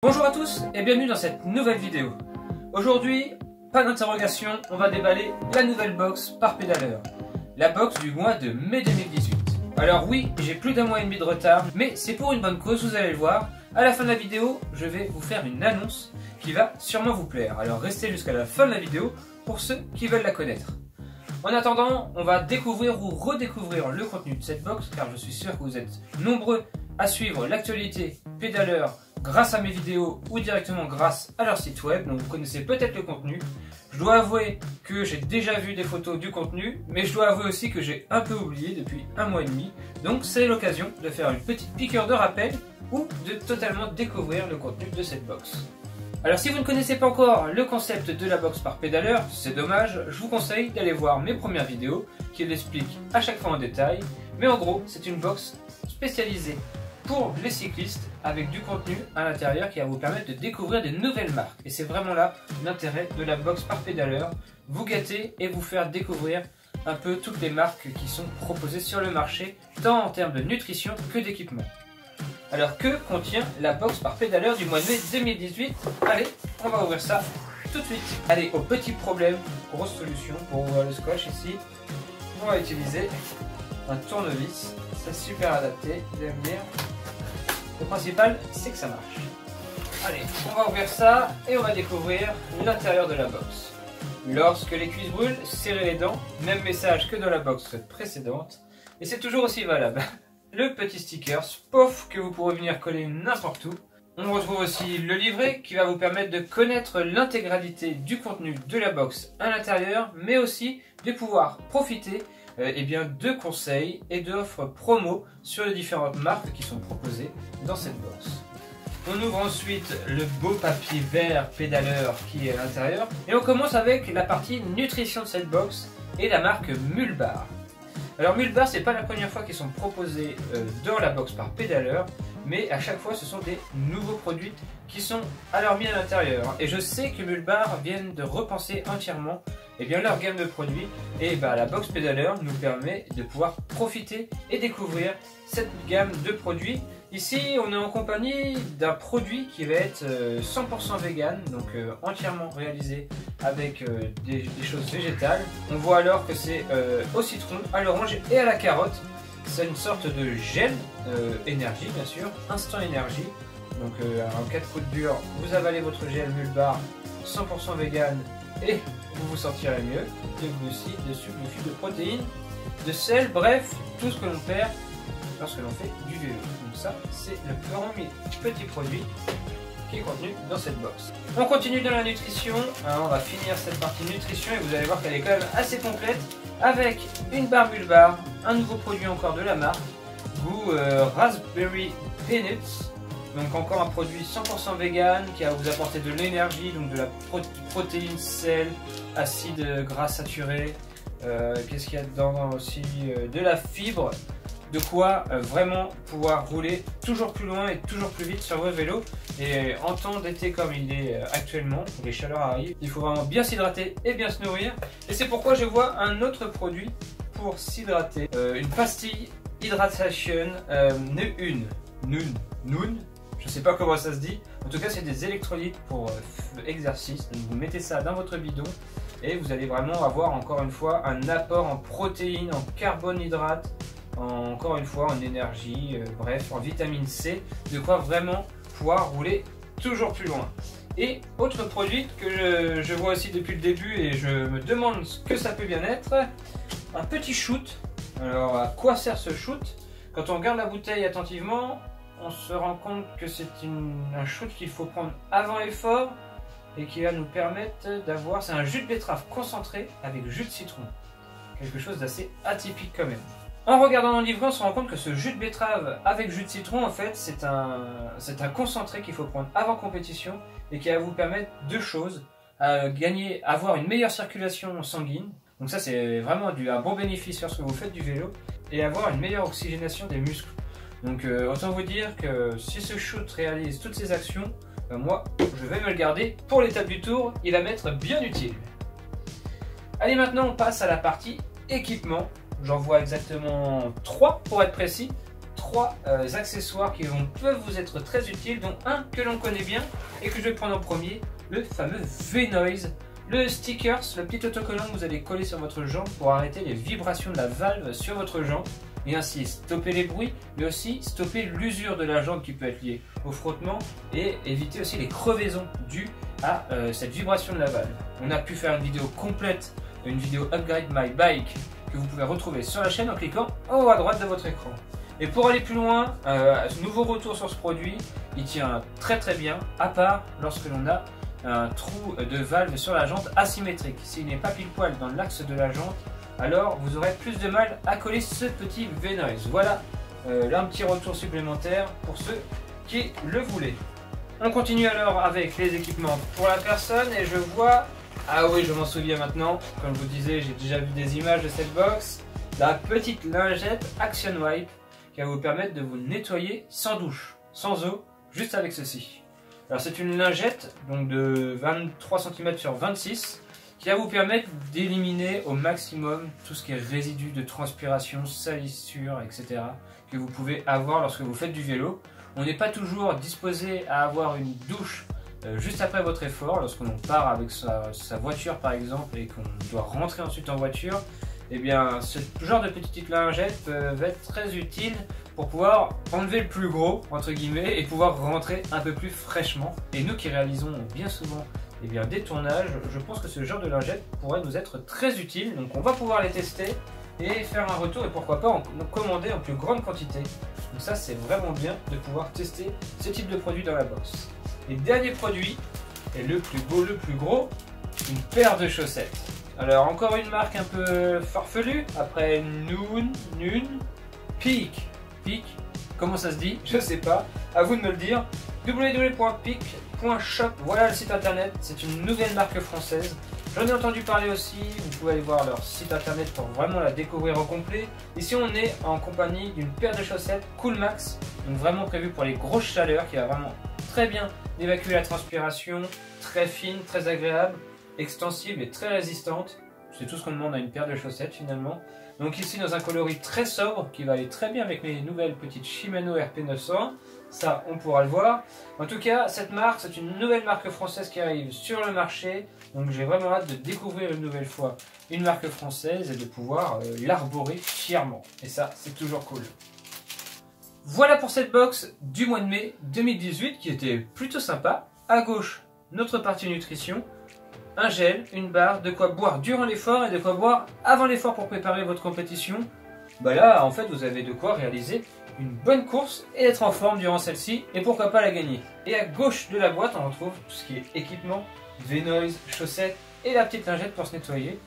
Bonjour à tous et bienvenue dans cette nouvelle vidéo. Aujourd'hui, pas d'interrogation, on va déballer la nouvelle box par pédaleur. La box du mois de mai 2018. Alors oui, j'ai plus d'un mois et demi de retard, mais c'est pour une bonne cause, vous allez le voir. À la fin de la vidéo, je vais vous faire une annonce qui va sûrement vous plaire. Alors restez jusqu'à la fin de la vidéo pour ceux qui veulent la connaître. En attendant, on va découvrir ou redécouvrir le contenu de cette box, car je suis sûr que vous êtes nombreux à suivre l'actualité pédaleur grâce à mes vidéos ou directement grâce à leur site web, donc vous connaissez peut-être le contenu. Je dois avouer que j'ai déjà vu des photos du contenu, mais je dois avouer aussi que j'ai un peu oublié depuis un mois et demi, donc c'est l'occasion de faire une petite piqûre de rappel ou de totalement découvrir le contenu de cette box. Alors si vous ne connaissez pas encore le concept de la box par pédaleur, c'est dommage, je vous conseille d'aller voir mes premières vidéos qui l'expliquent à chaque fois en détail, mais en gros c'est une box spécialisée pour les cyclistes avec du contenu à l'intérieur qui va vous permettre de découvrir des nouvelles marques. Et c'est vraiment là l'intérêt de la box par pédaleur, vous gâter et vous faire découvrir un peu toutes les marques qui sont proposées sur le marché, tant en termes de nutrition que d'équipement. Alors que contient la box par pédaleur du mois de mai 2018? Allez, on va ouvrir ça tout de suite. Allez, au petit problème, grosse solution pour ouvrir le scotch ici. On va utiliser un tournevis, c'est super adapté, vous allez me dire. Le principal, c'est que ça marche. Allez, on va ouvrir ça et on va découvrir l'intérieur de la box. Lorsque les cuisses brûlent, serrez les dents. Même message que dans la box précédente. Et c'est toujours aussi valable. Le petit sticker, pof, que vous pourrez venir coller n'importe où. On retrouve aussi le livret qui va vous permettre de connaître l'intégralité du contenu de la box à l'intérieur, mais aussi de pouvoir profiter de conseils et d'offres promo sur les différentes marques qui sont proposées dans cette box. On ouvre ensuite le beau papier vert pédaleur qui est à l'intérieur et on commence avec la partie nutrition de cette box et la marque Mulbar. Alors Mulbar, c'est pas la première fois qu'ils sont proposés dans la box par pédaleur, mais à chaque fois ce sont des nouveaux produits qui sont alors mis à l'intérieur. Et je sais que Mulbar viennent de repenser entièrement leur gamme de produits, et la box pédaleur nous permet de pouvoir profiter et découvrir cette gamme de produits. Ici on est en compagnie d'un produit qui va être 100% vegan, donc entièrement réalisé avec des choses végétales. On voit alors que c'est au citron, à l'orange et à la carotte. C'est une sorte de gel énergie, bien sûr, instant énergie. Donc en cas de coup de dur, vous avalez votre gel Mulbar 100% vegan et vous vous sentirez mieux. De glucides, de sucre, de fibres, de protéines, de sel, bref, tout ce que l'on perd lorsque l'on fait du vélo. Donc ça, c'est le premier petit produit qui est contenu dans cette box. On continue dans la nutrition, on va finir cette partie nutrition et vous allez voir qu'elle est quand même assez complète avec une barre Mulbar, un nouveau produit encore de la marque, goût Raspberry Peanuts. Donc encore un produit 100% vegan qui va vous apporter de l'énergie, donc de la protéine, sel, acide gras saturé. Qu'est-ce qu'il y a dedans aussi? De la fibre. De quoi vraiment pouvoir rouler toujours plus loin et toujours plus vite sur vos vélos. Et en temps d'été comme il est actuellement, où les chaleurs arrivent, il faut vraiment bien s'hydrater et bien se nourrir. Et c'est pourquoi je vois un autre produit pour s'hydrater. Une pastille Hydration Noon. Je sais pas comment ça se dit. En tout cas, c'est des électrolytes pour exercice. Donc vous mettez ça dans votre bidon et vous allez vraiment avoir encore une fois un apport en protéines, en carbohydrates, encore une fois en énergie, bref, en vitamine C, de quoi vraiment pouvoir rouler toujours plus loin. Et autre produit que je vois aussi depuis le début et je me demande ce que ça peut bien être, un petit shoot. Alors à quoi sert ce shoot? Quand on regarde la bouteille attentivement, on se rend compte que c'est un shoot qu'il faut prendre avant l'effort et qui va nous permettre d'avoir, c'est un jus de betterave concentré avec jus de citron. Quelque chose d'assez atypique quand même. En regardant dans le livret, on se rend compte que ce jus de betterave avec jus de citron, en fait, c'est un concentré qu'il faut prendre avant compétition et qui va vous permettre deux choses. Avoir une meilleure circulation sanguine. Donc ça, c'est vraiment un bon bénéfice lorsque vous faites du vélo. Et avoir une meilleure oxygénation des muscles. Donc autant vous dire que si ce shoot réalise toutes ces actions, moi, je vais me le garder pour l'étape du tour. Il va m'être bien utile. Allez, maintenant, on passe à la partie équipement. J'en vois exactement 3 pour être précis. 3 accessoires qui peuvent vous être très utiles, dont un que l'on connaît bien et que je vais prendre en premier, le fameux V-Noise. Le stickers, le petit autocollant que vous allez coller sur votre jambe pour arrêter les vibrations de la valve sur votre jambe et ainsi stopper les bruits, mais aussi stopper l'usure de la jambe qui peut être liée au frottement et éviter aussi les crevaisons dues à cette vibration de la valve. On a pu faire une vidéo complète, une vidéo Upgrade My Bike que vous pouvez retrouver sur la chaîne en cliquant en haut à droite de votre écran. Et pour aller plus loin, nouveau retour sur ce produit, il tient très très bien, à part lorsque l'on a un trou de valve sur la jante asymétrique. S'il n'est pas pile poil dans l'axe de la jante, alors vous aurez plus de mal à coller ce petit V-Noise. Voilà là un petit retour supplémentaire pour ceux qui le voulaient. On continue alors avec les équipements pour la personne et je vois, ah oui je m'en souviens maintenant, comme je vous disais j'ai déjà vu des images de cette box, la petite lingette Action Wipe qui va vous permettre de vous nettoyer sans douche, sans eau, juste avec ceci. Alors c'est une lingette donc de 23 cm sur 26 qui va vous permettre d'éliminer au maximum tout ce qui est résidus de transpiration, salissure, etc. que vous pouvez avoir lorsque vous faites du vélo. On n'est pas toujours disposé à avoir une douche juste après votre effort, lorsqu'on part avec sa voiture par exemple et qu'on doit rentrer ensuite en voiture. Eh bien, ce genre de petite lingette peut être très utile pour pouvoir enlever le plus gros, entre guillemets, et pouvoir rentrer un peu plus fraîchement. Et nous qui réalisons bien souvent des tournages, je pense que ce genre de lingette pourrait nous être très utile. Donc on va pouvoir les tester et faire un retour et pourquoi pas en commander en plus grande quantité. Donc ça c'est vraiment bien de pouvoir tester ce type de produit dans la box. Et dernier produit, et le plus beau, le plus gros, une paire de chaussettes. Alors encore une marque un peu farfelue, après Noon, Peak, comment ça se dit? Je sais pas, à vous de me le dire. www.peak.shop, voilà le site internet, c'est une nouvelle marque française. J'en ai entendu parler aussi, vous pouvez aller voir leur site internet pour vraiment la découvrir au complet. Ici on est en compagnie d'une paire de chaussettes Coolmax, donc vraiment prévue pour les grosses chaleurs, qui va vraiment très bien évacuer la transpiration, très fine, très agréable, extensible et très résistante. C'est tout ce qu'on demande à une paire de chaussettes finalement. Donc ici dans un coloris très sobre qui va aller très bien avec mes nouvelles petites Shimano RP901. Ça on pourra le voir. En tout cas cette marque c'est une nouvelle marque française qui arrive sur le marché. Donc j'ai vraiment hâte de découvrir une nouvelle fois une marque française et de pouvoir l'arborer fièrement. Et ça c'est toujours cool. Voilà pour cette box du mois de mai 2018 qui était plutôt sympa. À gauche notre partie nutrition. Un gel, une barre, de quoi boire durant l'effort et de quoi boire avant l'effort pour préparer votre compétition. Bah là, en fait, vous avez de quoi réaliser une bonne course et être en forme durant celle-ci et pourquoi pas la gagner. Et à gauche de la boîte, on retrouve tout ce qui est équipement, V-Noise, chaussettes et la petite lingette pour se nettoyer.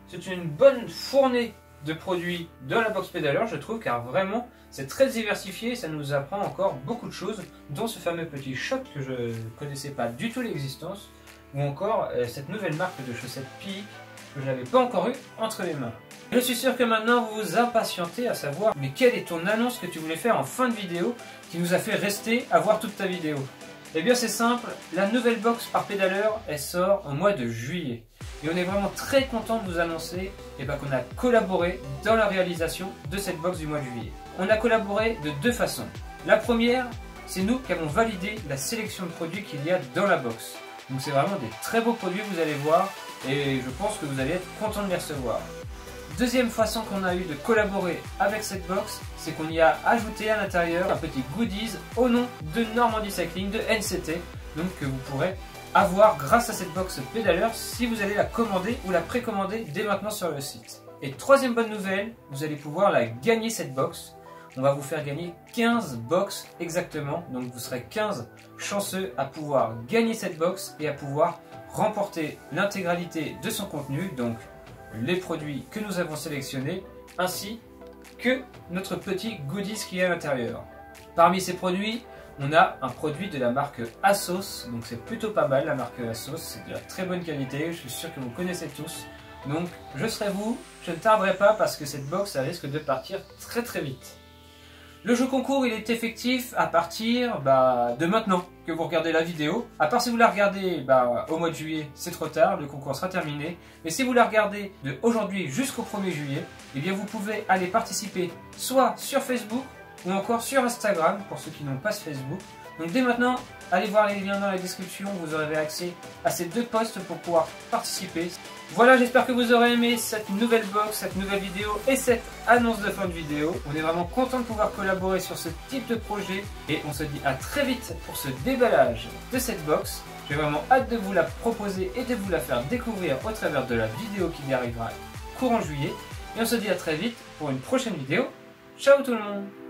C'est une bonne fournée de produits dans la box pédaleur, je trouve, car vraiment, c'est très diversifié et ça nous apprend encore beaucoup de choses, dont ce fameux petit shop que je ne connaissais pas du tout l'existence, ou encore cette nouvelle marque de chaussettes Peak que je n'avais pas encore eu entre les mains. Je suis sûr que maintenant vous vous impatientez à savoir mais quelle est ton annonce que tu voulais faire en fin de vidéo qui nous a fait rester à voir toute ta vidéo. Eh bien c'est simple, la nouvelle box par pédaleur elle sort au mois de juillet. Et on est vraiment très content de vous annoncer qu'on a collaboré dans la réalisation de cette box du mois de juillet. On a collaboré de deux façons. La première, c'est nous qui avons validé la sélection de produits qu'il y a dans la box. Donc c'est vraiment des très beaux produits, vous allez voir, et je pense que vous allez être content de les recevoir. Deuxième façon qu'on a eu de collaborer avec cette box, c'est qu'on y a ajouté à l'intérieur un petit goodies au nom de Normandie Cycling, de NCT, donc que vous pourrez avoir grâce à cette box pédaleur si vous allez la commander ou la précommander dès maintenant sur le site. Et troisième bonne nouvelle, vous allez pouvoir la gagner cette box. On va vous faire gagner 15 box exactement, donc vous serez 15 chanceux à pouvoir gagner cette box et à pouvoir remporter l'intégralité de son contenu, donc les produits que nous avons sélectionnés ainsi que notre petit goodies qui est à l'intérieur. Parmi ces produits, on a un produit de la marque Assos, donc c'est plutôt pas mal la marque Assos, c'est de la très bonne qualité, je suis sûr que vous connaissez tous. Donc je serai vous, je ne tarderai pas parce que cette box ça risque de partir très très vite. Le jeu concours il est effectif à partir de maintenant que vous regardez la vidéo. À part si vous la regardez au mois de juillet, c'est trop tard, le concours sera terminé. Mais si vous la regardez de aujourd'hui jusqu'au 1er juillet, eh bien vous pouvez aller participer soit sur Facebook, ou encore sur Instagram pour ceux qui n'ont pas ce Facebook. Donc dès maintenant, allez voir les liens dans la description, vous aurez accès à ces deux posts pour pouvoir participer. Voilà, j'espère que vous aurez aimé cette nouvelle box, cette nouvelle vidéo et cette annonce de fin de vidéo. On est vraiment content de pouvoir collaborer sur ce type de projet et on se dit à très vite pour ce déballage de cette box. J'ai vraiment hâte de vous la proposer et de vous la faire découvrir au travers de la vidéo qui y arrivera courant juillet. Et on se dit à très vite pour une prochaine vidéo. Ciao tout le monde!